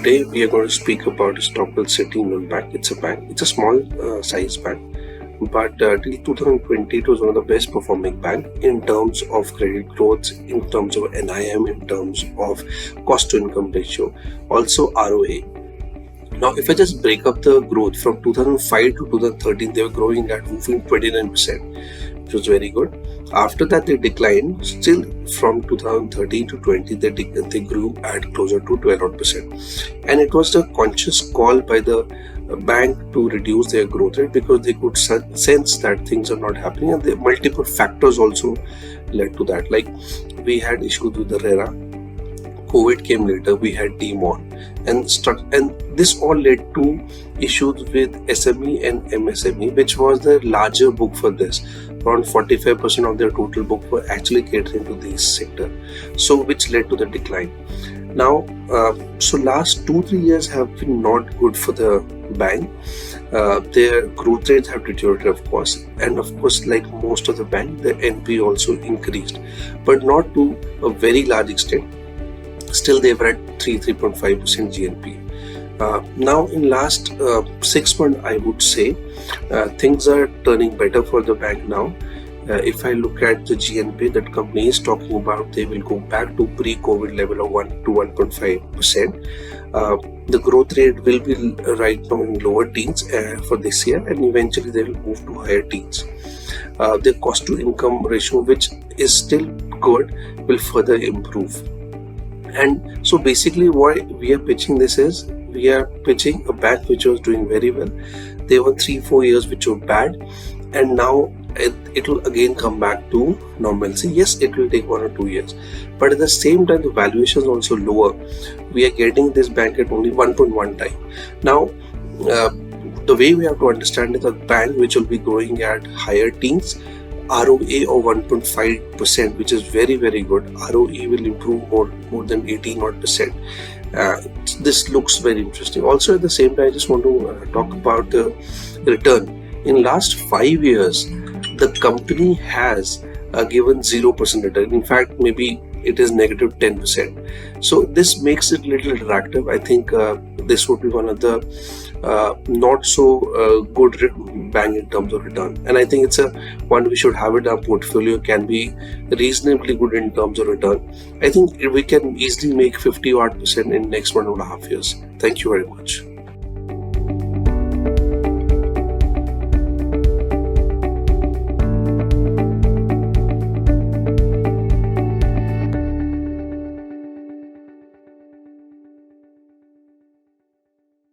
Today we are going to speak about a stock called City Union Bank. It's a bank. It's a small size bank, but till 2020 it was one of the best performing bank in terms of credit growth, in terms of NIM, in terms of cost to income ratio, also ROA. Now, if I just break up the growth from 2005 to 2013, they were growing at moving 29%, which was very good. After that, they declined. Still, from 2013 to 20, they grew at closer to 12%. And it was a conscious call by the bank to reduce their growth rate because they could sense that things are not happening, and the multiple factors also led to that. Like we had issues with the Raina. COVID came later, we had demon, and this all led to issues with SME and MSME, which was the larger book for this. Around 45% of their total book were actually catering to this sector, so which led to the decline. Now, so last 2-3 years have been not good for the bank. Their growth rates have deteriorated, of course, and of course, like most of the bank, the NP also increased, but not to a very large extent. Still, they were at 3.5% GNP. Now, in last 6 months, I would say things are turning better for the bank now. If I look at the GNP that company is talking about, they will go back to pre-COVID level of 1 to 1.5%. The growth rate will be right now in lower teens for this year, and eventually they will move to higher teens. The cost to income ratio, which is still good, will further improve. And so basically what we are pitching this is, we are pitching a bank which was doing very well. There were 3-4 years which were bad, and now it will again come back to normalcy. Yes, it will take 1 or 2 years, but at the same time the valuation is also lower. We are getting this bank at only 1.1 time. Now, the way we have to understand is a bank which will be growing at higher teens, ROA of 1.5%, which is very, very good. ROE will improve more than 18%. This looks very interesting. Also, at the same time, I just want to talk about the return. In last 5 years, the company has given 0% return. In fact, maybe it is negative 10%. So this makes it a little attractive. I think this would be one of the not so good bank in terms of return, and I think it's a one we should have in our portfolio. Can be reasonably good in terms of return. I think we can easily make 50% in next 1.5 years. Thank you very much.